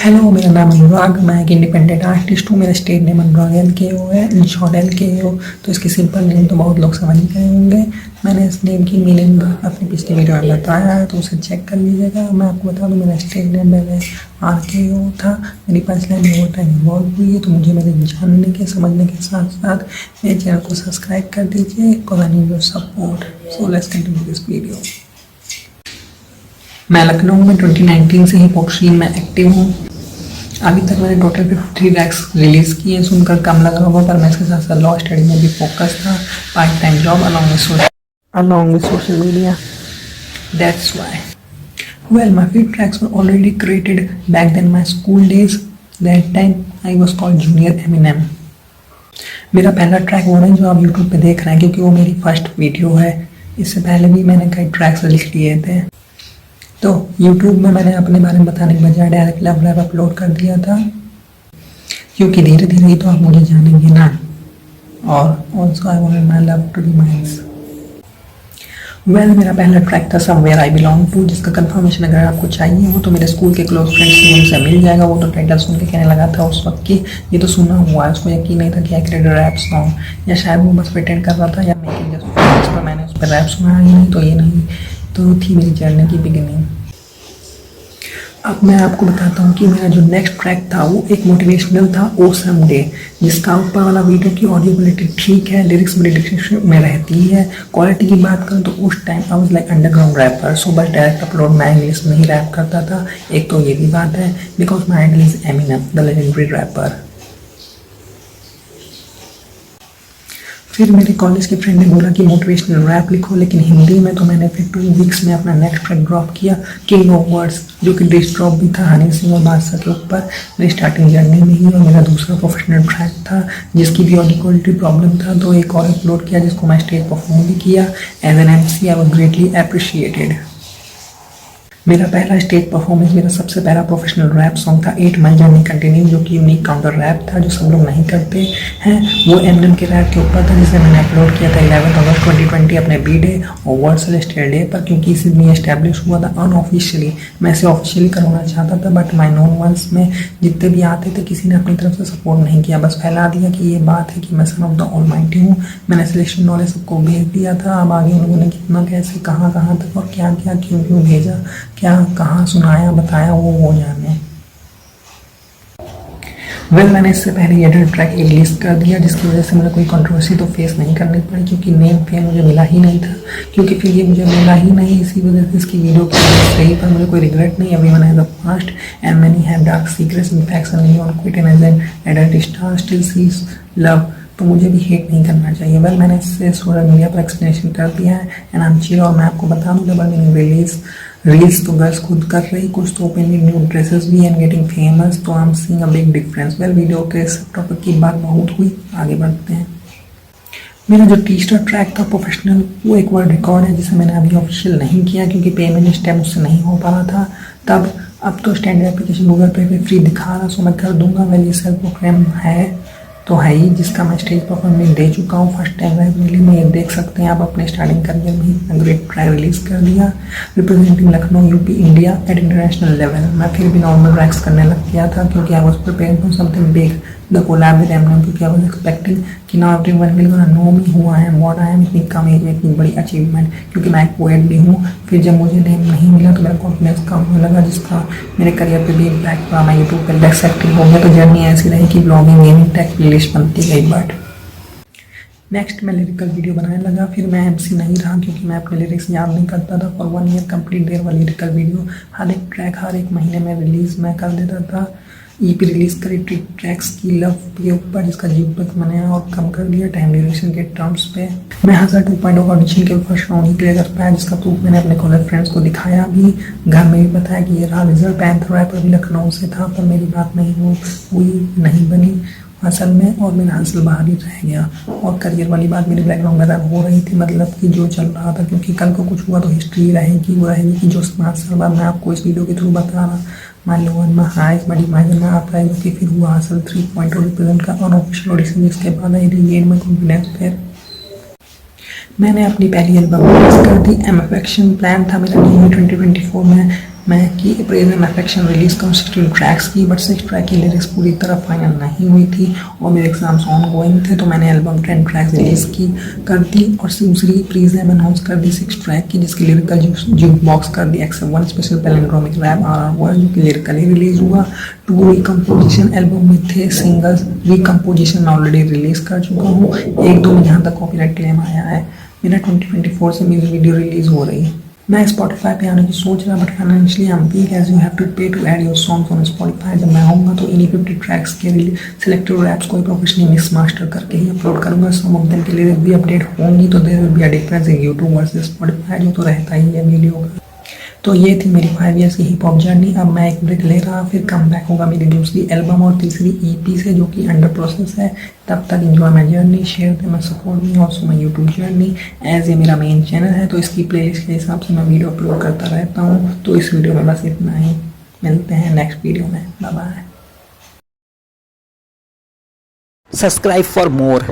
Hello, मेरा नाम अनुराग। मैं एक इंडिपेंडेंट आर्टिस्ट हूँ। मेरा स्टेज नेम अनुराग LKO है, इन शॉर्ट LKO। तो इसकी सिंपल नेम तो बहुत लोग समझ ही गए होंगे। मैंने इस नेम की मीनिंग अपनी पिछली वीडियो में बताया है, तो उसे चेक कर लीजिएगा। मैं आपको बता दूँ, मेरा स्टेज नेम पहले RKO था। मेरी पंचलाइन ओवर टाइम इवॉल्व हुई है, तो मुझे मेरे जानने के समझने के साथ साथ मेरे चैनल को सब्सक्राइब कर दीजिए। Because I need your support. So let's continue this video. मैं लखनऊ में 2019 से ही पोट्री में एक्टिव हूँ। अभी तक मैंने टोटल 53 ट्रैक्स रिलीज़ किए। सुनकर कम लगा होगा, पर मैं इसके साथ साथ लॉ स्टडी में भी फोकस था। Part time job along with social media. That's why. Well, my few tracks were already created back then my school days. That time I was called Junior Eminem. मेरा पहला track वो नहीं जो आप YouTube पे देख रहे हैं, क्योंकि वो मेरी फर्स्ट वीडियो है। इससे पहले भी मैंने कई ट्रैक्स लिख लिए थे। तो YouTube में मैंने अपने बारे में बताने के बजाय डायरेक्ट लव रैप अपलोड कर दिया था, क्योंकि धीरे धीरे ही तो आप मुझे जानेंगे ना। और also I wanted my love to be mines. Well, मेरा पहला ट्रैक था समवेयर आई बिलोंग टू, जिसका कंफर्मेशन अगर आपको चाहिए हो तो मेरे स्कूल के क्लोज फ्रेंड्स से मिल जाएगा। वो तो टाइटल सुन के कहने लगा था उस वक्त कि ये तो सुना हुआ है। उसको यकीन नहीं था कि आई क्रिएटेड रैप सॉन्ग, या शायद वो बस प्रिटेंड कर रहा था, या मेकिंग जस्ट पर मैंने उस पर रैप सुना ही नहीं। तो ये नहीं तो थी मेरी जर्नी की बिगिनिंग। अब मैं आपको बताता हूँ कि मेरा जो नेक्स्ट ट्रैक था वो एक मोटिवेशनल था, ओ सम डे, जिसका ऊपर वाला वीडियो की ऑडियो क्वालिटी ठीक है, लिरिक्स मेरी डिस्क्रिप्शन में रहती है। क्वालिटी की बात करूँ तो उस time I was like underground rapper, so बस डायरेक्ट अपलोड मैं इंग्लिश में ही रैप करता था। एक तो ये भी बात है, because my idol is Eminem the legendary rapper. फिर मेरे कॉलेज के फ्रेंड ने बोला कि मोटिवेशनल रैप लिखो, लेकिन हिंदी में। तो मैंने फिर 2 वीक्स में अपना नेक्स्ट ट्रैक ड्रॉप किया, किंग ऑफ वर्ड्स, जो कि डिस ड्रॉप भी था हनी सिंह और बादशाह के ऊपर मेरी स्टार्टिंग जर्नी में ही। और मेरा दूसरा प्रोफेशनल ट्रैक था जिसकी भी ऑडियो क्वालिटी प्रॉब्लम था, तो एक और अपलोड किया जिसको मैं स्टेज परफॉर्म भी किया as an MC। I was greatly appreciated. मेरा पहला स्टेज परफॉर्मेंस, मेरा सबसे पहला प्रोफेशनल रैप सॉन्ग था 8 माई जर्नी कंटिन्यू, जो कि यूनिक काउंटर रैप था जो सब लोग नहीं करते हैं। वो एमिनेम के रैप के ऊपर था, जिसे मैंने अपलोड किया था 11 अगस्त 2020 अपने B-Day और वर्ल्ड सेलेस्टियल डे पर, क्योंकि इसी दिन एस्टैब्लिश हुआ था अनऑफिशियली। मैं इसे ऑफिशियली करवाना चाहता था, बट माई नोन वंस में जितने भी आते थे किसी ने अपनी तरफ से सपोर्ट नहीं किया, बस फैला दिया कि ये बात है कि मैं सन ऑफ द ऑलमाइटी हूँ। मैंने सिलेक्शन नॉलेज सबको भेज दिया था। अब आगे उन लोगों ने कितना कैसे कहाँ तक और क्या क्या क्यों भेजा, क्या कहाँ सुनाया बताया, वो जाने। वेल, मैंने इससे पहले ये ट्रैक रिलीज कर दिया, जिसकी वजह से मुझे कोई कंट्रोवर्सी तो फेस नहीं करनी पड़ी, क्योंकि नेम फेम मुझे मिला ही नहीं था। क्योंकि फिर ये मुझे मिला ही नहीं, इसी वजह से इसकी वीडियो की सही, पर मुझे कोई रिग्रेट नहीं। Everyone has a past and many have dark secrets in facts and we all quit as an adult star still sees love. तो मुझे भी हेट नहीं करना चाहिए। वेल, मैंने इससे सोशल मीडिया पर एक्सप्लेनेशन कर दिया है एंड आई एम चिल। और मैं आपको बता दूँ, डबल मीनिंग रील्स तो गर्ल्स खुद कर रही, कुछ तो ओपनली न्यू ड्रेसेस भी एंड गेटिंग फेमस। तो I am seeing a big difference. Well, video के सब टॉपिक की बात बहुत हुई, आगे बढ़ते हैं। मेरा जो तीसरा ट्रैक था प्रोफेशनल, वो एक वर्ड रिकॉर्ड है, जिसे मैंने अभी ऑफिशियल नहीं किया क्योंकि पेमेंट इस टाइम उससे नहीं हो पा रहा था तब। अब तो स्टैंडर्ड एप्लीकेशन गूगल पे फ्री दिखा रहा, सो मैं कर दूंगा। वेल, ये सेल्फ प्रोग्राम है तो है ही, जिसका मैं स्टेज परफॉर्मेंस दे चुका हूँ फर्स्ट टाइम लाइब्रेरी में। ये देख सकते हैं आप अपने स्टार्टिंग करियर में ही ग्रेट ट्रैक रिलीज कर दिया, representing Lucknow UP India at international level. मैं फिर भी नॉर्मल ट्रैक्स करने लग गया था, क्योंकि I was preparing for something big, the collab with Eminem, क्योंकि आई वाज एक्सपेक्टिंग कि now everyone will gonna know me who I am what I am. इतनी कम एज में इतनी बड़ी अचीवमेंट, क्योंकि मैं एक पोएट भी हूँ। फिर जब मुझे नेम नहीं मिला तो मेरा कॉन्फिडेंस कम होने लगा, जिसका मेरे करियर पे भी इम्पैक्ट पड़ा। मैं यूट्यूब पर लेस एक्टिव हो गया, तो जर्नी ऐसी रही कि ब्लॉगिंग गेमिंग टेक प्लेलिस्ट बनती गई। बट नेक्स्ट मैं लिरिकल वीडियो बनाने लगा। फिर मैं MC नहीं रहा, क्योंकि मैं अपने लिरिक्स याद नहीं करता था। फॉर 1 ईयर कंप्लीट देर वाली लिरिकल वीडियो हर एक ट्रैक हर एक महीने में रिलीज मैं कर देता था। EP रिलीज करी ट्रैक्स की लव के ऊपर, जिसका जीवक मैंने और कम कर दिया टाइम ड्यूरेशन के टर्म्स पे। मैं हज़ार 2.0 ऑडिशन के फर्स्ट राउंड ही क्लियर कर पाया, जिसका प्रूफ मैंने अपने कॉलेज फ्रेंड्स को दिखाया भी, घर में भी बताया कि ये रहा रिजल्ट। पैंथर रैपर भी लखनऊ से था, पर मेरी बात हुई नहीं बनी असल में, और मेरा हासिल बाहर ही रह गया। और करियर वाली बात मेरे बैकग्राउंड में हो रही थी, मतलब कि जो चल रहा था, क्योंकि कल को कुछ हुआ तो हिस्ट्री रहेगी, वो रहेगी कि जो 5 साल बाद मैं आपको इस वीडियो के थ्रू बता रहा। मान लो वन में हाइस बड़ी माइजन में आता है, क्योंकि फिर हुआ हासिल 3.0 रिप्रेजेंट का अनऑफिशियल ऑडिशन, जिसके बाद आई रीगेन माय कॉन्फिडेंस। फिर मैंने अपनी पहली एल्बम रिलीज कर दी, MF एक्शन। प्लान था मेरा कि 2024 में मैं की प्रेज एंड अफेक्शन रिलीज़ करूँ 16 ट्रैक्स की, बट 6 ट्रैक की लिरिक्स पूरी तरह फाइनल नहीं हुई थी और मेरे एग्जाम्स ऑन गोइंग थे, तो मैंने एल्बम 10 ट्रैक्स रिलीज़ की कर दी और दूसरी प्रीज ने अनाउंस कर दी 6 ट्रैक की, जिसकी लिरिकल जूक बॉक्स कर दी except one special palindromic rap RR1 जो कि लिरिकली रिलीज हुआ। 2 रिकम्पोजिशन एल्बम में थे सिंगल्स, रिकम्पोजिशन मैं ऑलरेडी रिलीज कर चुका हूँ, 1-2 में यहाँ तक कॉपीराइट क्लेम आया है। मेरा 2024 से म्यूजिक वीडियो रिलीज हो रही है। मैं स्पॉटिफाई पे आने की सोच रहा, but financially I am weak as you have to pay to add your songs on Spotify. जब मैं आऊँगा तो इन्हीं 50 ट्रैक्स के सिलेक्टेड रैप्स को प्रोफेशनली मिक्स मास्टर करके ही अपलोड करूँगा। सम ऑफ देम के लिए भी अपडेट होंगी, तो there will be a difference in YouTube versus Spotify, जो तो रहता ही है वीडियो का। तो ये थी मेरी 5 ईयर्स की हिप हॉप जर्नी। अब मैं एक ब्रेक ले रहा, फिर कम बैक होगा मेरी दूसरी एल्बम और तीसरी EP से, जो कि अंडर प्रोसेस है। तब तक enjoy my journey, share the my support me also my YouTube journey, as ये मेरा मेन चैनल है तो इसकी प्लेलिस्ट के हिसाब से मैं वीडियो अपलोड करता रहता हूँ। तो इस वीडियो में बस इतना ही, मिलते हैं नेक्स्ट वीडियो में, bye bye. Subscribe for more.